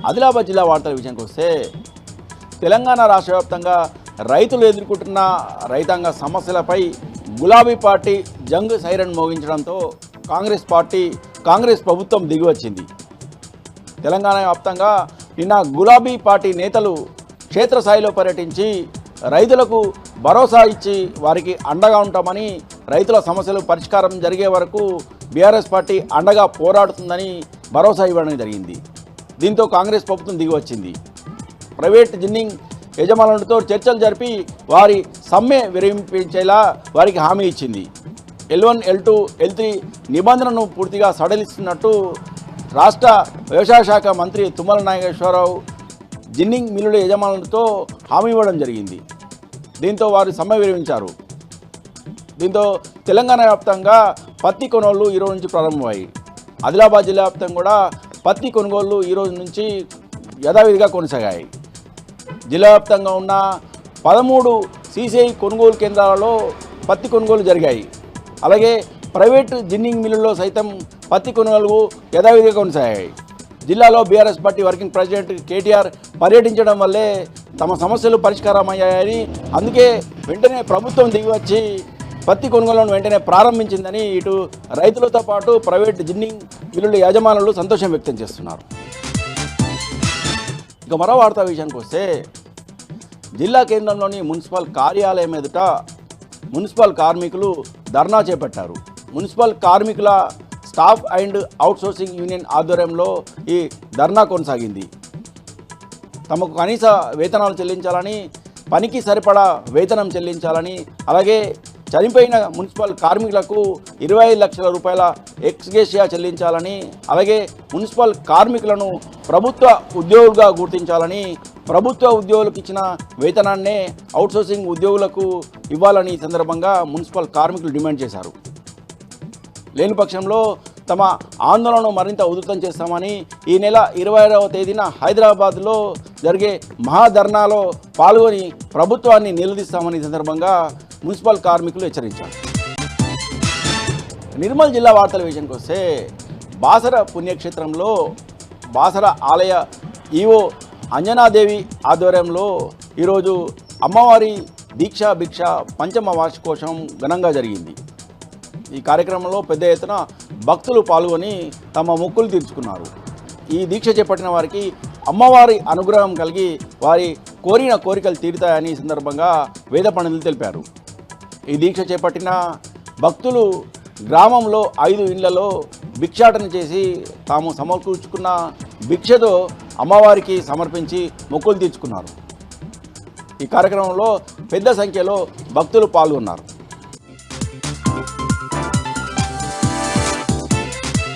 ఆదిలాబాద్ జిల్లా వార్తల విషయానికి వస్తే తెలంగాణ రాష్ట్ర వ్యాప్తంగా రైతులు ఎదుర్కొంటున్న రైతాంగ సమస్యలపై గులాబీ పార్టీ జంగ్ సైరన్ మోగించడంతో కాంగ్రెస్ ప్రభుత్వం దిగివచ్చింది. తెలంగాణ వ్యాప్తంగా నిన్న గులాబీ పార్టీ నేతలు క్షేత్రస్థాయిలో పర్యటించి రైతులకు భరోసా ఇచ్చి వారికి అండగా ఉంటామని, రైతుల సమస్యలు పరిష్కారం జరిగే వరకు బీఆర్ఎస్ పార్టీ అండగా పోరాడుతుందని భరోసా ఇవ్వడం జరిగింది. దీంతో కాంగ్రెస్ ప్రభుత్వం దిగివచ్చింది. ప్రైవేట్ జిన్నింగ్ యజమానులతో చర్చలు జరిపి వారి సమ్మె విరమించేలా వారికి హామీ ఇచ్చింది. L1, L2, L3 నిబంధనను పూర్తిగా సడలిస్తున్నట్టు రాష్ట్ర వ్యవసాయ శాఖ మంత్రి తుమ్మల నాగేశ్వరరావు జిన్నింగ్ మిల్లుల యజమానులతో హామీ ఇవ్వడం జరిగింది. దీంతో వారు సమ్మె విరమించారు. దీంతో తెలంగాణ వ్యాప్తంగా పత్తి కొనుగోళ్లు ఈరోజు నుంచి ప్రారంభమయ్యాయి. ఆదిలాబాద్ జిల్లా వ్యాప్తంగా కూడా పత్తి కొనుగోళ్లు ఈరోజు నుంచి యథావిధిగా కొనసాగాయి. జిల్లా వ్యాప్తంగా ఉన్న 13 CCI కొనుగోలు కేంద్రాలలో పత్తి కొనుగోలు జరిగాయి. అలాగే ప్రైవేటు జిన్నింగ్ మిల్లుల్లో సైతం పత్తి కొనుగోలు యథావిధిగా కొనసాగాయి. జిల్లాలో BRS party working president KTR పర్యటించడం వల్లే తమ సమస్యలు పరిష్కారమయ్యాయని, అందుకే వెంటనే ప్రభుత్వం దిగివచ్చి పత్తి కొనుగోలను వెంటనే ప్రారంభించిందని ఇటు రైతులతో పాటు ప్రైవేట్ జిన్నింగ్ మిల్లుల యజమానులు సంతోషం వ్యక్తం చేస్తున్నారు. ఇక మరో వార్తా విషయానికి వస్తే జిల్లా కేంద్రంలోని మున్సిపల్ కార్యాలయం ఎదుట మున్సిపల్ కార్మికులు ధర్నా చేపట్టారు. మున్సిపల్ కార్మికుల స్టాఫ్ అండ్ అవుట్సోర్సింగ్ యూనియన్ ఆధ్వర్యంలో ఈ ధర్నా కొనసాగింది. తమకు కనీస వేతనాలు చెల్లించాలని, పనికి సరిపడా వేతనం చెల్లించాలని, అలాగే చనిపోయిన మున్సిపల్ కార్మికులకు 25 లక్షల రూపాయల ఎక్స్గ్రేషియా చెల్లించాలని, అలాగే మున్సిపల్ కార్మికులను ప్రభుత్వ ఉద్యోగులుగా గుర్తించాలని, ప్రభుత్వ ఉద్యోగులకు ఇచ్చిన వేతనాన్నే అవుట్సోర్సింగ్ ఉద్యోగులకు ఇవ్వాలని ఈ సందర్భంగా మున్సిపల్ కార్మికులు డిమాండ్ చేశారు. లేని పక్షంలో తమ ఆందోళనను మరింత ఉధృతం చేస్తామని ఈ నెల 26వ తేదీన హైదరాబాద్లో జరిగే మహాధర్నాలో పాల్గొని ప్రభుత్వాన్ని నిలదీస్తామని ఈ సందర్భంగా మున్సిపల్ కార్మికులు హెచ్చరించారు. నిర్మల్ జిల్లా వార్తల విషయానికి వస్తే బాసర పుణ్యక్షేత్రంలో బాసర ఆలయ ఈవో అంజనాదేవి ఆధ్వర్యంలో ఈరోజు అమ్మవారి దీక్షా భిక్ష పంచమ వార్షికోత్సవం ఘనంగా జరిగింది. ఈ కార్యక్రమంలో పెద్ద ఎత్తున భక్తులు పాల్గొని తమ మొక్కులు తీర్చుకున్నారు. ఈ దీక్ష చేపట్టిన వారికి అమ్మవారి అనుగ్రహం కలిగి వారి కోరిన కోరికలు తీరుతాయని ఈ సందర్భంగా వేద పండితులు తెలిపారు. ఈ దీక్ష చేపట్టిన భక్తులు గ్రామంలో 5 ఇళ్లలో భిక్షాటన చేసి తాము సమకూర్చుకున్న భిక్షతో అమ్మవారికి సమర్పించి మొక్కులు తీర్చుకున్నారు. ఈ కార్యక్రమంలో పెద్ద సంఖ్యలో భక్తులు పాల్గొన్నారు.